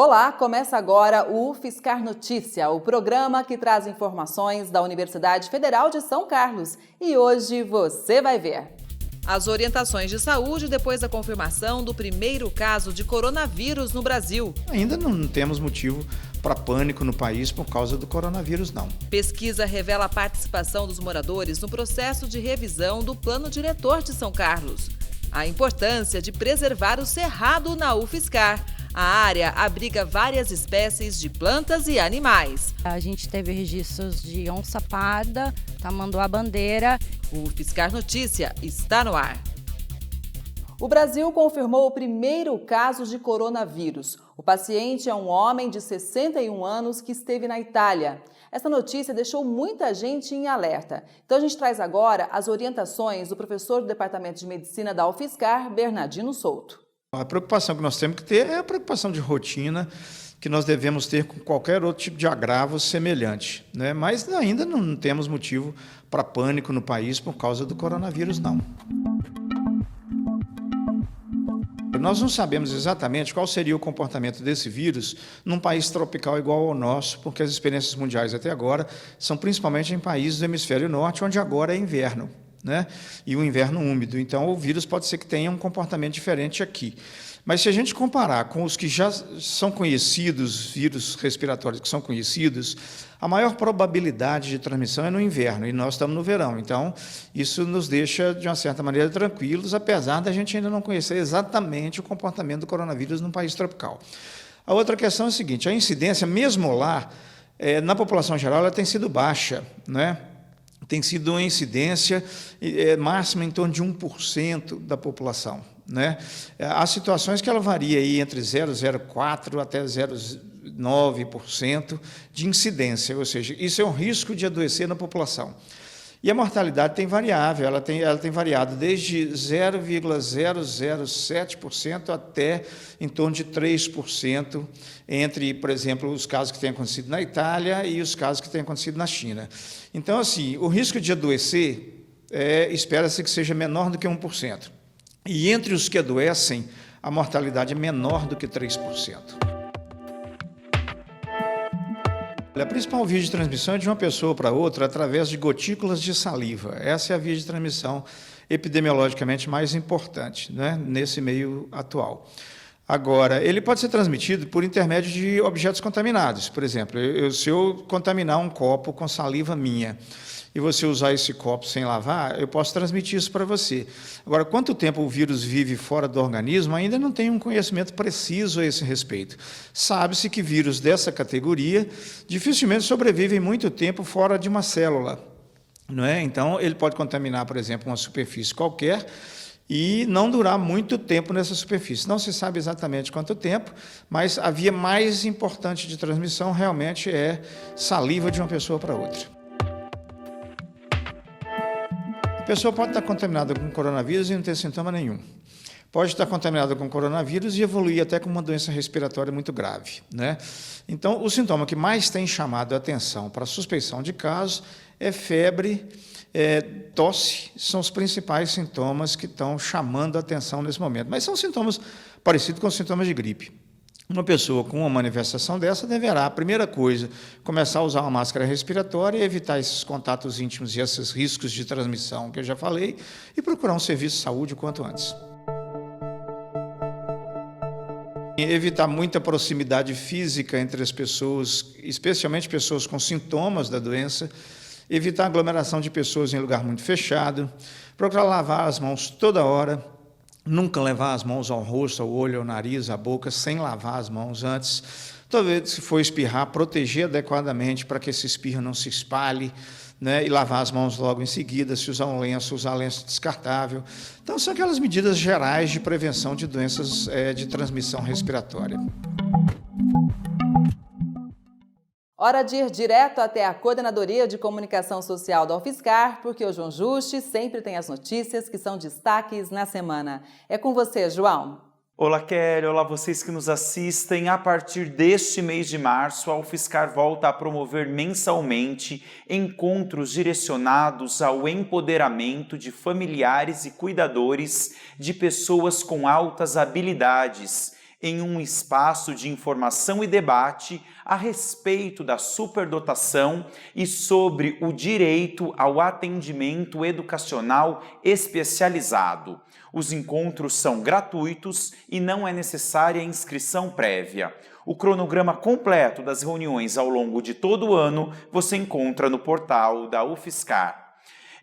Olá, começa agora o UFSCar Notícia, o programa que traz informações da Universidade Federal de São Carlos. E hoje você vai ver as orientações de saúde depois da confirmação do primeiro caso de coronavírus no Brasil. Ainda não temos motivo para pânico no país por causa do coronavírus, não. Pesquisa revela a participação dos moradores no processo de revisão do Plano Diretor de São Carlos. A importância de preservar o cerrado na UFSCar. A área abriga várias espécies de plantas e animais. A gente teve registros de onça-parda, tamanduá-bandeira. O UFSCar Notícia está no ar. O Brasil confirmou o primeiro caso de coronavírus. O paciente é um homem de 61 anos que esteve na Itália. Essa notícia deixou muita gente em alerta. Então a gente traz agora as orientações do professor do Departamento de Medicina da UFSCar, Bernardino Souto. A preocupação que nós temos que ter é a preocupação de rotina que nós devemos ter com qualquer outro tipo de agravo semelhante, né? Mas ainda não temos motivo para pânico no país por causa do coronavírus, não. Nós não sabemos exatamente qual seria o comportamento desse vírus num país tropical igual ao nosso, porque as experiências mundiais até agora são principalmente em países do hemisfério norte, onde agora é inverno, né? E o inverno úmido. Então, o vírus pode ser que tenha um comportamento diferente aqui. Mas se a gente comparar com os que já são conhecidos, vírus respiratórios que são conhecidos, a maior probabilidade de transmissão é no inverno, e nós estamos no verão. Então, isso nos deixa, de uma certa maneira, tranquilos, apesar da gente ainda não conhecer exatamente o comportamento do coronavírus num país tropical. A outra questão é a seguinte: a incidência, mesmo lá, na população geral, ela tem sido baixa, né? Tem sido uma incidência máxima em torno de 1% da população, né? Há situações que ela varia aí entre 0,04% até 0,9% de incidência, ou seja, isso é um risco de adoecer na população. E a mortalidade tem variável, ela tem variado desde 0,007% até em torno de 3%, entre, por exemplo, os casos que têm acontecido na Itália e os casos que têm acontecido na China. Então, assim, o risco de adoecer espera-se que seja menor do que 1%. E entre os que adoecem, a mortalidade é menor do que 3%. A principal via de transmissão é de uma pessoa para outra através de gotículas de saliva. Essa é a via de transmissão epidemiologicamente mais importante, né, nesse meio atual. Agora, ele pode ser transmitido por intermédio de objetos contaminados. Por exemplo, se eu contaminar um copo com saliva minha e você usar esse copo sem lavar, eu posso transmitir isso para você. Agora, quanto tempo o vírus vive fora do organismo, ainda não tem um conhecimento preciso a esse respeito. Sabe-se que vírus dessa categoria dificilmente sobrevivem muito tempo fora de uma célula, não é? Então, ele pode contaminar, por exemplo, uma superfície qualquer e não durar muito tempo nessa superfície. Não se sabe exatamente quanto tempo, mas a via mais importante de transmissão realmente é saliva de uma pessoa para outra. A pessoa pode estar contaminada com coronavírus e não ter sintoma nenhum. Pode estar contaminada com coronavírus e evoluir até com uma doença respiratória muito grave, né? Então, o sintoma que mais tem chamado a atenção para a suspeição de casos é febre, tosse, são os principais sintomas que estão chamando a atenção nesse momento. Mas são sintomas parecidos com os sintomas de gripe. Uma pessoa com uma manifestação dessa deverá, a primeira coisa, começar a usar uma máscara respiratória, evitar esses contatos íntimos e esses riscos de transmissão que eu já falei, e procurar um serviço de saúde o quanto antes. Evitar muita proximidade física entre as pessoas, especialmente pessoas com sintomas da doença, evitar aglomeração de pessoas em lugar muito fechado, procurar lavar as mãos toda hora, nunca levar as mãos ao rosto, ao olho, ao nariz, à boca, sem lavar as mãos antes. Talvez, se for espirrar, proteger adequadamente para que esse espirro não se espalhe, né? E lavar as mãos logo em seguida, se usar um lenço, usar lenço descartável. Então, são aquelas medidas gerais de prevenção de doenças de transmissão respiratória. Hora de ir direto até a Coordenadoria de Comunicação Social da UFSCar, porque o João Juste sempre tem as notícias que são destaques na semana. É com você, João. Olá, Kelly. Olá, vocês que nos assistem. A partir deste mês de março, a UFSCar volta a promover mensalmente encontros direcionados ao empoderamento de familiares e cuidadores de pessoas com altas habilidades em um espaço de informação e debate a respeito da superdotação e sobre o direito ao atendimento educacional especializado. Os encontros são gratuitos e não é necessária inscrição prévia. O cronograma completo das reuniões ao longo de todo o ano você encontra no portal da UFSCar.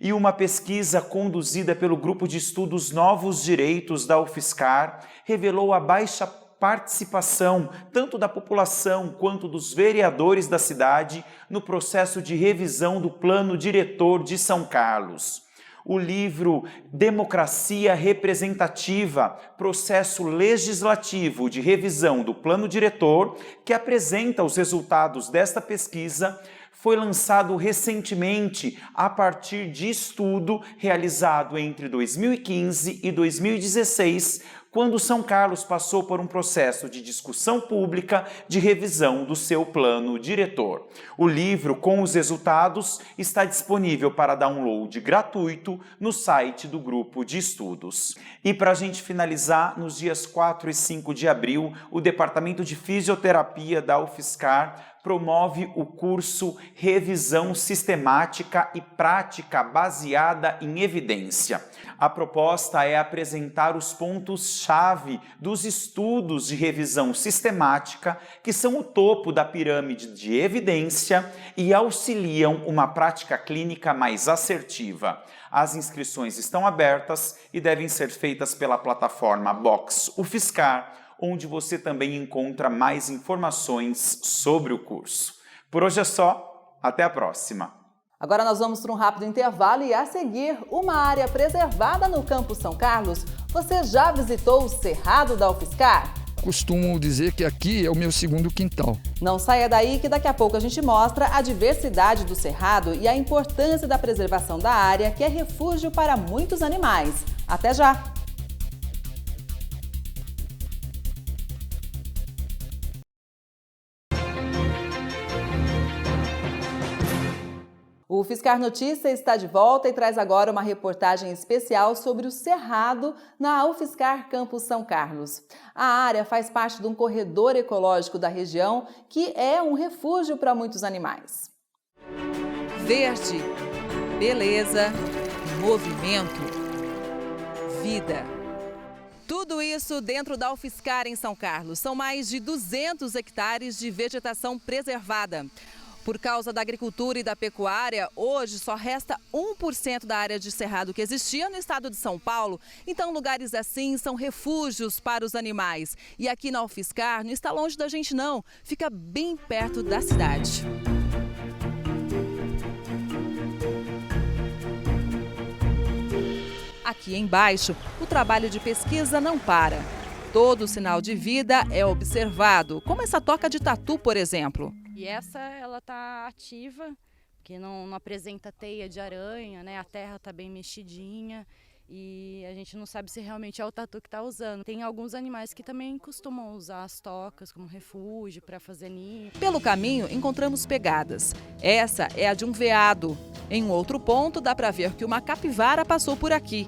E uma pesquisa conduzida pelo Grupo de Estudos Novos Direitos da UFSCar revelou a baixa participação tanto da população quanto dos vereadores da cidade no processo de revisão do Plano Diretor de São Carlos. O livro Democracia Representativa, Processo Legislativo de Revisão do Plano Diretor, que apresenta os resultados desta pesquisa, foi lançado recentemente a partir de estudo realizado entre 2015 e 2016, quando São Carlos passou por um processo de discussão pública de revisão do seu plano diretor. O livro, com os resultados, está disponível para download gratuito no site do grupo de estudos. E para a gente finalizar, nos dias 4 e 5 de abril, o Departamento de Fisioterapia da UFSCar promove o curso Revisão Sistemática e Prática Baseada em Evidência. A proposta é apresentar os pontos-chave dos estudos de revisão sistemática, que são o topo da pirâmide de evidência e auxiliam uma prática clínica mais assertiva. As inscrições estão abertas e devem ser feitas pela plataforma Box UFSCar, onde você também encontra mais informações sobre o curso. Por hoje é só, até a próxima! Agora nós vamos para um rápido intervalo e a seguir, uma área preservada no Campus São Carlos. Você já visitou o Cerrado da UFSCar? Costumo dizer que aqui é o meu segundo quintal. Não saia daí que daqui a pouco a gente mostra a diversidade do Cerrado e a importância da preservação da área, que é refúgio para muitos animais. Até já! O UFSCar Notícia está de volta e traz agora uma reportagem especial sobre o Cerrado na UFSCar Campus São Carlos. A área faz parte de um corredor ecológico da região que é um refúgio para muitos animais. Verde, beleza, movimento, vida. Tudo isso dentro da UFSCar em São Carlos. São mais de 200 hectares de vegetação preservada. Por causa da agricultura e da pecuária, hoje só resta 1% da área de cerrado que existia no estado de São Paulo. Então, lugares assim são refúgios para os animais. E aqui na UFSCar não está longe da gente não, fica bem perto da cidade. Aqui embaixo, o trabalho de pesquisa não para. Todo sinal de vida é observado, como essa toca de tatu, por exemplo. E essa, ela tá ativa, porque não apresenta teia de aranha, né? A terra tá bem mexidinha e a gente não sabe se realmente é o tatu que tá usando. Tem alguns animais que também costumam usar as tocas como refúgio para fazer ninho. Pelo caminho, encontramos pegadas. Essa é a de um veado. Em um outro ponto, dá para ver que uma capivara passou por aqui.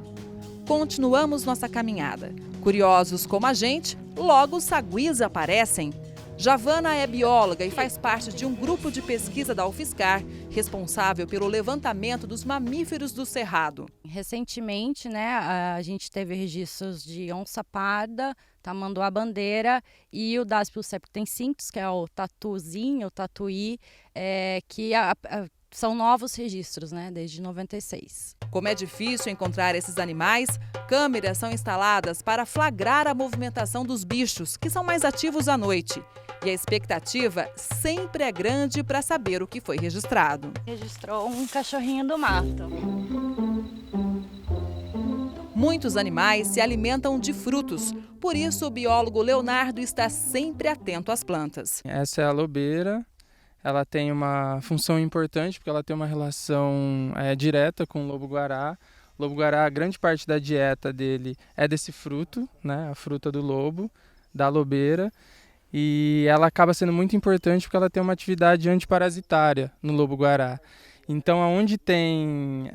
Continuamos nossa caminhada. Curiosos como a gente, logo os saguis aparecem. Javana é bióloga e faz parte de um grupo de pesquisa da UFSCar, responsável pelo levantamento dos mamíferos do Cerrado. Recentemente, né, a gente teve registros de onça-parda, tamanduá-bandeira e o Dasypus septencintus, que é o tatuzinho, o tatuí, que são novos registros, né, desde 96. Como é difícil encontrar esses animais, câmeras são instaladas para flagrar a movimentação dos bichos, que são mais ativos à noite. E a expectativa sempre é grande para saber o que foi registrado. Registrou um cachorrinho do mato. Muitos animais se alimentam de frutos, por isso o biólogo Leonardo está sempre atento às plantas. Essa é a lobeira. Ela tem uma função importante porque ela tem uma relação direta com o lobo-guará. O lobo-guará, grande parte da dieta dele é desse fruto, né, a fruta do lobo, da lobeira. E ela acaba sendo muito importante porque ela tem uma atividade antiparasitária no lobo-guará. Então, aonde tem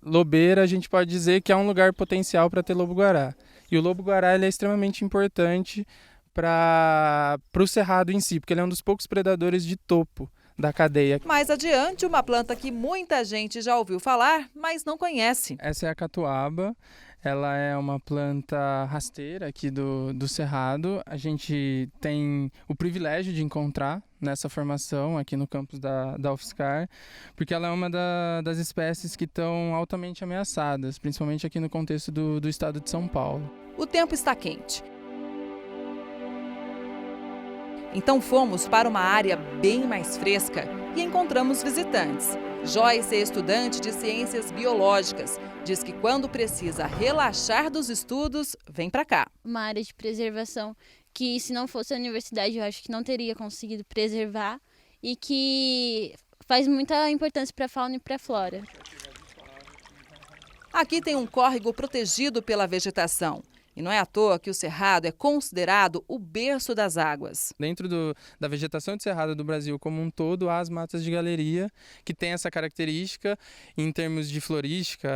lobeira, a gente pode dizer que é um lugar potencial para ter lobo-guará. E o lobo-guará ele é extremamente importante para o cerrado em si, porque ele é um dos poucos predadores de topo da cadeia. Mais adiante, uma planta que muita gente já ouviu falar, mas não conhece. Essa é a catuaba. Ela é uma planta rasteira aqui do Cerrado. A gente tem o privilégio de encontrar nessa formação aqui no campus da UFSCar, porque ela é uma das espécies que estão altamente ameaçadas, principalmente aqui no contexto do estado de São Paulo. O tempo está quente. Então fomos para uma área bem mais fresca e encontramos visitantes. Joyce é estudante de ciências biológicas. Diz que quando precisa relaxar dos estudos, vem para cá. Uma área de preservação que, se não fosse a universidade, eu acho que não teria conseguido preservar e que faz muita importância para a fauna e para a flora. Aqui tem um córrego protegido pela vegetação. E não é à toa que o Cerrado é considerado o berço das águas. Dentro da vegetação de cerrado do Brasil como um todo, há as matas de galeria, que tem essa característica. Em termos de florística,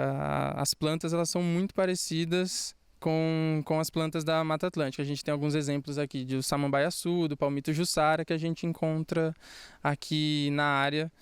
as plantas elas são muito parecidas com as plantas da Mata Atlântica. A gente tem alguns exemplos aqui do samambaiaçu, do palmito jussara, que a gente encontra aqui na área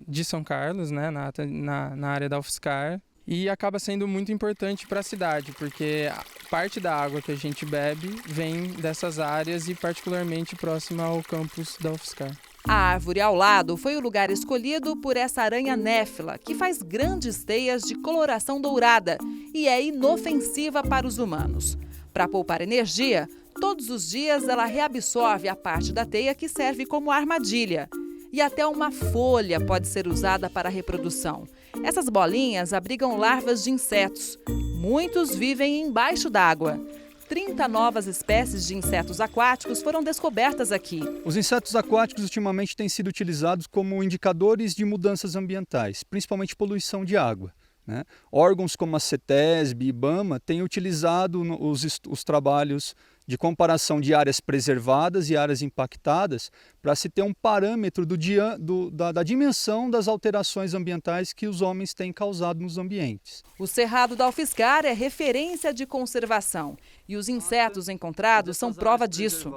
de São Carlos, né, na área da UFSCar. E acaba sendo muito importante para a cidade, porque parte da água que a gente bebe vem dessas áreas e particularmente próxima ao campus da UFSCar. A árvore ao lado foi o lugar escolhido por essa aranha néfila, que faz grandes teias de coloração dourada e é inofensiva para os humanos. Para poupar energia, todos os dias ela reabsorve a parte da teia que serve como armadilha. E até uma folha pode ser usada para a reprodução. Essas bolinhas abrigam larvas de insetos. Muitos vivem embaixo d'água. 30 novas espécies de insetos aquáticos foram descobertas aqui. Os insetos aquáticos ultimamente têm sido utilizados como indicadores de mudanças ambientais, principalmente poluição de água, né? Órgãos como a CETESB e IBAMA têm utilizado os trabalhos de comparação de áreas preservadas e áreas impactadas para se ter um parâmetro da dimensão das alterações ambientais que os homens têm causado nos ambientes. O Cerrado da UFSCar é referência de conservação e os insetos encontrados são prova disso.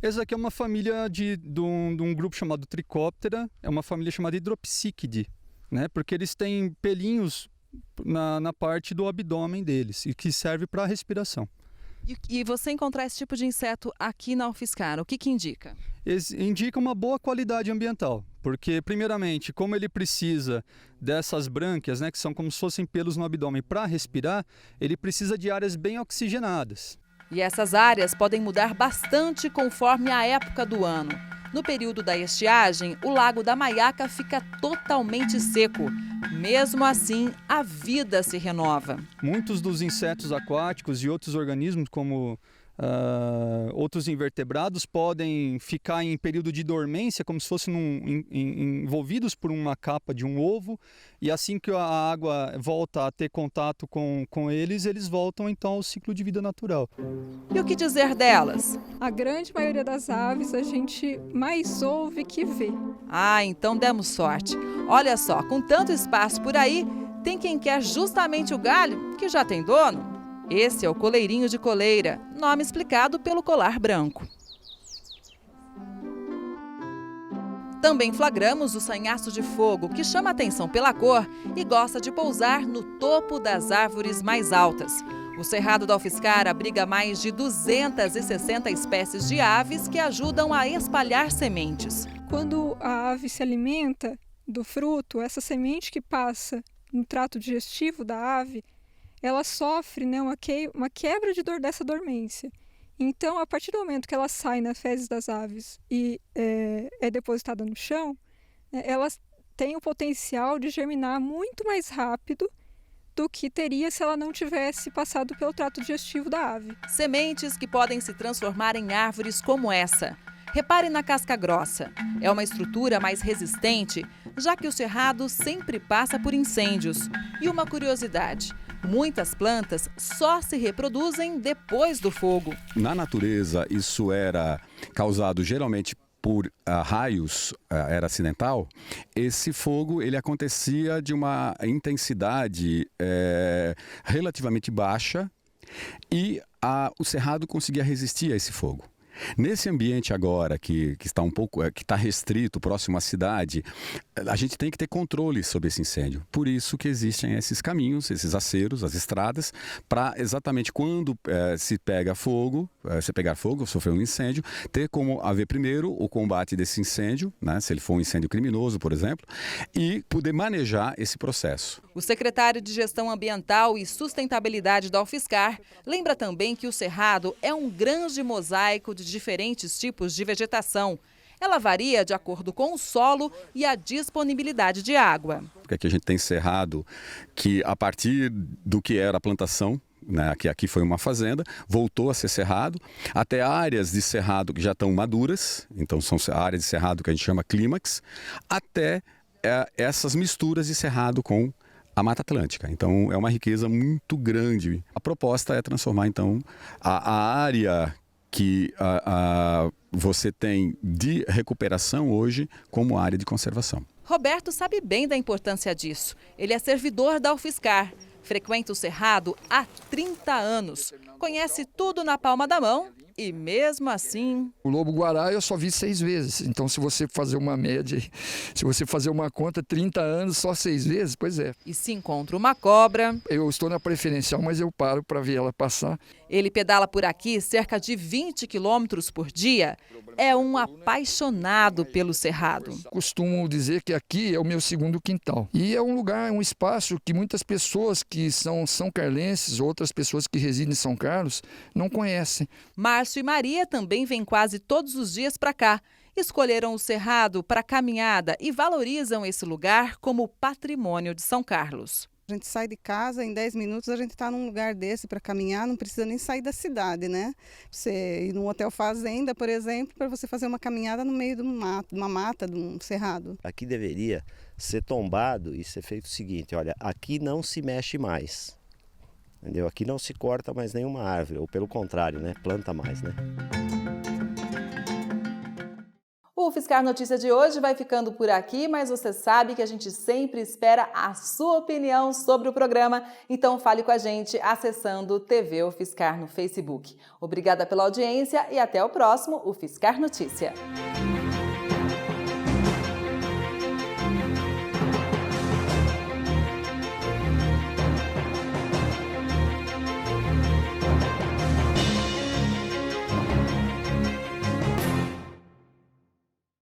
Essa aqui é uma família de um grupo chamado Trichoptera, é uma família chamada Hydropsichidae, né? Porque eles têm pelinhos na parte do abdômen deles e que serve para a respiração. E você encontrar esse tipo de inseto aqui na UFSCar, o que indica? Indica uma boa qualidade ambiental, porque primeiramente, como ele precisa dessas brânquias, né, que são como se fossem pelos no abdômen para respirar, ele precisa de áreas bem oxigenadas. E essas áreas podem mudar bastante conforme a época do ano. No período da estiagem, o Lago da Maiaca fica totalmente seco. Mesmo assim, a vida se renova. Muitos dos insetos aquáticos e outros organismos, como outros invertebrados, podem ficar em período de dormência, como se fossem envolvidos por uma capa de um ovo, e assim que a água volta a ter contato com eles, eles voltam então ao ciclo de vida natural. E o que dizer delas? A grande maioria das aves a gente mais ouve que vê. Ah, então demos sorte. Olha só, com tanto espaço por aí, tem quem quer justamente o galho que já tem dono. Esse é o coleirinho de coleira, nome explicado pelo colar branco. Também flagramos o sanhaço de fogo, que chama atenção pela cor e gosta de pousar no topo das árvores mais altas. O Cerrado da UFSCar abriga mais de 260 espécies de aves que ajudam a espalhar sementes. Quando a ave se alimenta do fruto, essa semente que passa no trato digestivo da ave, ela sofre, né, uma quebra de dor dessa dormência. Então, a partir do momento que ela sai nas fezes das aves e é depositada no chão, né, ela tem o potencial de germinar muito mais rápido do que teria se ela não tivesse passado pelo trato digestivo da ave. Sementes que podem se transformar em árvores como essa. Repare na casca grossa. É uma estrutura mais resistente, já que o cerrado sempre passa por incêndios. E uma curiosidade: muitas plantas só se reproduzem depois do fogo. Na natureza, isso era causado geralmente por raios, era acidental. Esse fogo ele acontecia de uma intensidade relativamente baixa, e o cerrado conseguia resistir a esse fogo. Nesse ambiente agora que está que está restrito, próximo à cidade, a gente tem que ter controle sobre esse incêndio. Por isso que existem esses caminhos, esses aceros, as estradas, para exatamente quando se pegar fogo, sofrer um incêndio, ter como haver primeiro o combate desse incêndio, né, se ele for um incêndio criminoso, por exemplo, e poder manejar esse processo. O secretário de Gestão Ambiental e Sustentabilidade da UFSCar lembra também que o cerrado é um grande mosaico de diferentes tipos de vegetação. Ela varia de acordo com o solo e a disponibilidade de água. Porque aqui a gente tem cerrado que, a partir do que era a plantação, né, que aqui foi uma fazenda, voltou a ser cerrado, até áreas de cerrado que já estão maduras, então são áreas de cerrado que a gente chama clímax, até essas misturas de cerrado com a Mata Atlântica. Então é uma riqueza muito grande. A proposta é transformar então a área que você tem de recuperação hoje como área de conservação. Roberto sabe bem da importância disso. Ele é servidor da UFSCar, frequenta o cerrado há 30 anos, conhece tudo na palma da mão e mesmo assim... O lobo-guará eu só vi 6 vezes, então se você fazer uma média, se você fazer uma conta, 30 anos, só 6 vezes, pois é. E se encontra uma cobra... Eu estou na preferencial, mas eu paro para ver ela passar. Ele pedala por aqui cerca de 20 quilômetros por dia. É um apaixonado pelo cerrado. Costumo dizer que aqui é o meu segundo quintal. E é um lugar, um espaço que muitas pessoas que são são-carlenses, outras pessoas que residem em São Carlos, não conhecem. Márcio e Maria também vêm quase todos os dias para cá. Escolheram o cerrado para caminhada e valorizam esse lugar como patrimônio de São Carlos. A gente sai de casa, em 10 minutos a gente está num lugar desse para caminhar, não precisa nem sair da cidade, né? Você ir num hotel fazenda, por exemplo, para você fazer uma caminhada no meio de uma mata, de um cerrado. Aqui deveria ser tombado e ser feito o seguinte, olha, aqui não se mexe mais, entendeu? Aqui não se corta mais nenhuma árvore, ou pelo contrário, né? Planta mais, né? O UFSCar Notícia de hoje vai ficando por aqui, mas você sabe que a gente sempre espera a sua opinião sobre o programa, então fale com a gente acessando TV UFSCar no Facebook. Obrigada pela audiência e até o próximo UFSCar Notícia.